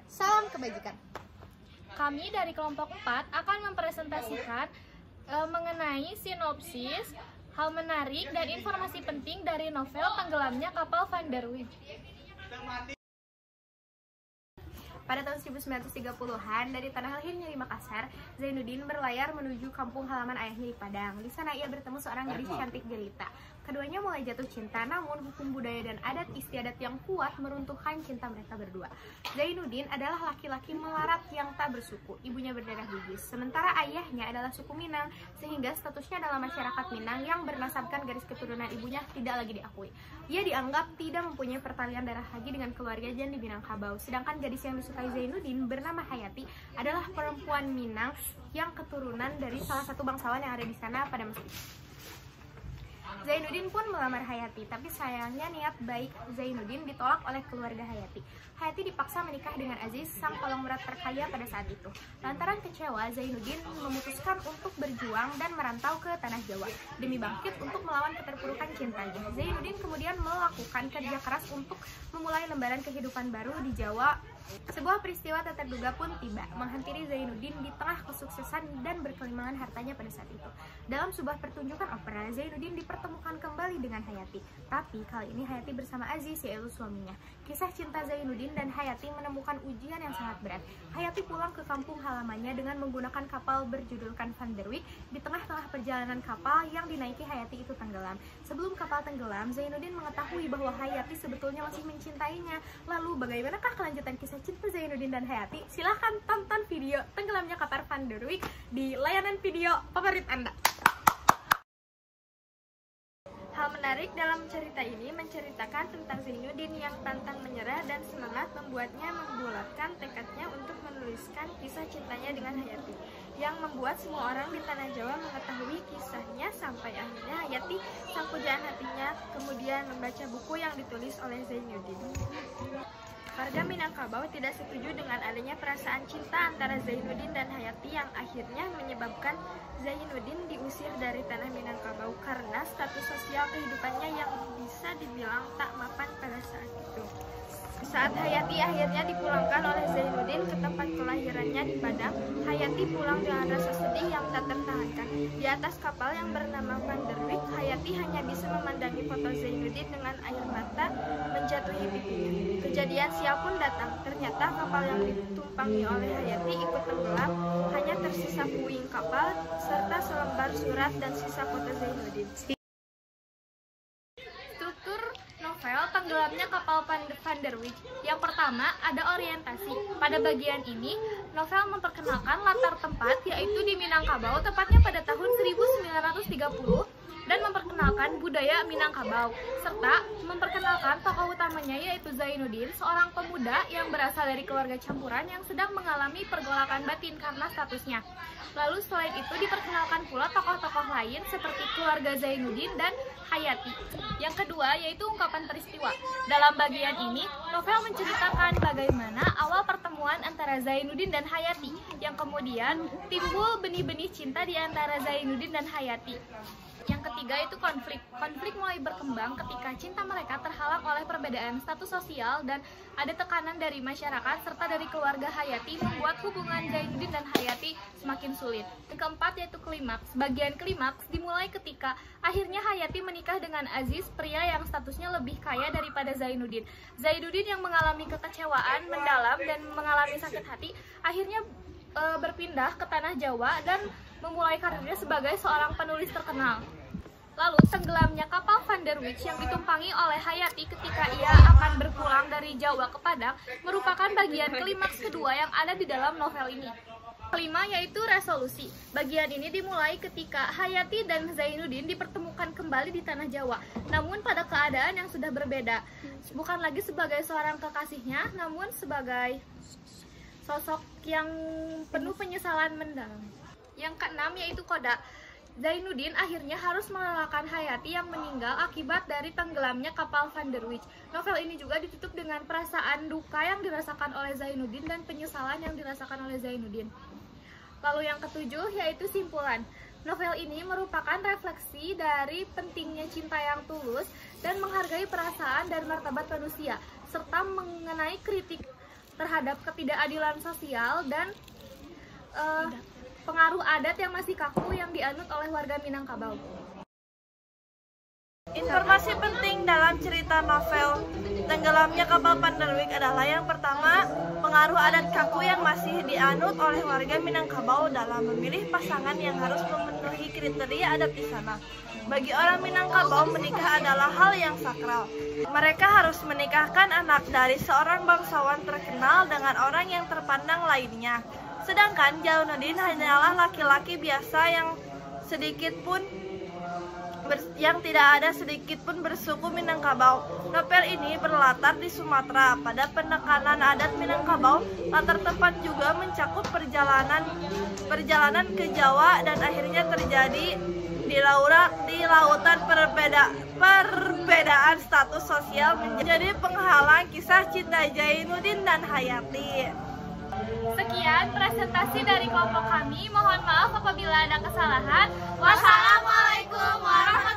Salam kebajikan. Kami dari kelompok 4 akan mempresentasikan mengenai sinopsis, hal menarik dan informasi penting dari novel Tenggelamnya Kapal Van der Wijk. Pada tahun 1930-an, dari Tanah Lahir Nyeri Makassar, Zainuddin berlayar menuju kampung halaman ayahnya di Padang. Di sana ia bertemu seorang gadis cantik jelita. Keduanya mulai jatuh cinta, namun hukum budaya dan adat istiadat yang kuat meruntuhkan cinta mereka berdua. Zainuddin adalah laki-laki melarat yang tak bersuku, ibunya berdarah Bugis. Sementara ayahnya adalah suku Minang, sehingga statusnya dalam masyarakat Minang yang bernasabkan garis keturunan ibunya tidak lagi diakui. Ia dianggap tidak mempunyai pertalian darah lagi dengan keluarga Jan di Minangkabau. Sedangkan gadis yang disukai Zainuddin bernama Hayati adalah perempuan Minang yang keturunan dari salah satu bangsawan yang ada di sana pada masa itu. Zainuddin pun melamar Hayati, tapi sayangnya niat baik Zainuddin ditolak oleh keluarga Hayati. Hayati dipaksa menikah dengan Aziz, sang konglomerat terkaya pada saat itu. Lantaran kecewa, Zainuddin memutuskan untuk berjuang dan merantau ke tanah Jawa demi bangkit untuk melawan keterpurukan cintanya. Zainuddin kemudian melakukan kerja keras untuk memulai lembaran kehidupan baru di Jawa. Sebuah peristiwa tak terduga pun tiba, menghampiri Zainuddin di tengah kesuksesan dan berkelimangan hartanya pada saat itu. Dalam sebuah pertunjukan opera, Zainuddin dipertemukan kembali dengan Hayati, tapi kali ini Hayati bersama Aziz, yaitu suaminya. Kisah cinta Zainuddin dan Hayati menemukan ujian yang sangat berat. Hayati pulang ke kampung halamannya dengan menggunakan kapal berjudulkan Van der Wijk. Di tengah-tengah perjalanan kapal yang dinaiki Hayati itu tenggelam. Sebelum kapal tenggelam, Zainuddin mengetahui bahwa Hayati sebetulnya masih mencintainya. Lalu bagaimanakah kelanjutan kisah cinta Zainuddin dan Hayati? Silahkan tonton video Tenggelamnya Kapal Van der Wijk di layanan video favorit Anda. Hal menarik dalam cerita ini menceritakan tentang Zainuddin yang pantang menyerah dan semangat membuatnya membulatkan tekadnya untuk menuliskan kisah cintanya dengan Hayati, yang membuat semua orang di tanah Jawa mengetahui kisahnya sampai akhirnya Hayati, sang pujaan hatinya, kemudian membaca buku yang ditulis oleh Zainuddin. Warga Minangkabau tidak setuju dengan adanya perasaan cinta antara Zainuddin dan Hayati yang akhirnya menyebabkan Zainuddin diusir dari tanah Minangkabau karena status sosial kehidupannya yang bisa dibilang tak mapan pada saat itu. Saat Hayati akhirnya dipulangkan oleh Zainuddin ke tempat kelahirannya di Padang, Hayati pulang dengan rasa sedih yang tak tertahankan. Di atas kapal yang bernama Van der Wijk, Hayati hanya bisa memandangi foto Zainuddin dengan air mata menjatuhi pipinya. Kejadian sial pun datang. Ternyata kapal yang ditumpangi oleh Hayati ikut tenggelam, hanya tersisa puing kapal serta selembar surat dan sisa foto Zainuddin. Novel Tenggelamnya Kapal Van der Wijk. Yang pertama, ada orientasi. Pada bagian ini, novel memperkenalkan latar tempat, yaitu di Minangkabau, tepatnya pada tahun 1930, dan memperkenalkan budaya Minangkabau, serta memperkenalkan tokoh utamanya yaitu Zainuddin, seorang pemuda yang berasal dari keluarga campuran yang sedang mengalami pergolakan batin karena statusnya. Lalu selain itu diperkenalkan pula tokoh-tokoh lain seperti keluarga Zainuddin dan Hayati. Yang kedua yaitu ungkapan peristiwa. Dalam bagian ini, novel menceritakan bagaimana awal pertemuan antara Zainuddin dan Hayati, yang kemudian timbul benih-benih cinta di antara Zainuddin dan Hayati. Yang ketiga itu konflik. Konflik mulai berkembang ketika cinta mereka terhalang oleh perbedaan status sosial dan ada tekanan dari masyarakat serta dari keluarga Hayati membuat hubungan Zainuddin dan Hayati semakin sulit. Yang keempat yaitu klimaks. Bagian klimaks dimulai ketika akhirnya Hayati menikah dengan Aziz, pria yang statusnya lebih kaya daripada Zainuddin. Zainuddin yang mengalami kekecewaan mendalam dan mengalami sakit hati akhirnya berpindah ke tanah Jawa dan memulai karirnya sebagai seorang penulis terkenal. Lalu tenggelamnya kapal Van der Wijk yang ditumpangi oleh Hayati ketika ia akan berpulang dari Jawa ke Padang merupakan bagian klimaks kedua yang ada di dalam novel ini. Kelima yaitu resolusi. Bagian ini dimulai ketika Hayati dan Zainuddin dipertemukan kembali di tanah Jawa, namun pada keadaan yang sudah berbeda. Bukan lagi sebagai seorang kekasihnya, namun sebagai sosok yang penuh penyesalan mendalam. Yang keenam yaitu koda. Zainuddin akhirnya harus merelakan Hayati yang meninggal akibat dari tenggelamnya kapal Van der Wijk. Novel ini juga ditutup dengan perasaan duka yang dirasakan oleh Zainuddin dan penyesalan yang dirasakan oleh Zainuddin. Lalu yang ketujuh yaitu simpulan. Novel ini merupakan refleksi dari pentingnya cinta yang tulus dan menghargai perasaan dan martabat manusia, serta mengenai kritik terhadap ketidakadilan sosial dan pengaruh adat yang masih kaku yang dianut oleh warga Minangkabau. Informasi penting dalam cerita novel Tenggelamnya Kapal Panderwick adalah yang pertama, pengaruh adat kaku yang masih dianut oleh warga Minangkabau dalam memilih pasangan yang harus memenuhi kriteria adat di sana. Bagi orang Minangkabau, menikah adalah hal yang sakral. Mereka harus menikahkan anak dari seorang bangsawan terkenal dengan orang yang terpandang lainnya. Sedangkan Jaunuddin hanyalah laki-laki biasa yang tidak ada sedikit pun bersuku Minangkabau. Novel ini berlatar di Sumatera. Pada penekanan adat Minangkabau, latar tempat juga mencakup perjalanan ke Jawa dan akhirnya terjadi di lautan perbedaan status sosial menjadi penghalang kisah cinta Jainuddin dan Hayati. Sekian presentasi dari kelompok kami. Mohon maaf apabila ada kesalahan. Wassalamualaikum warahmatullahi wabarakatuh.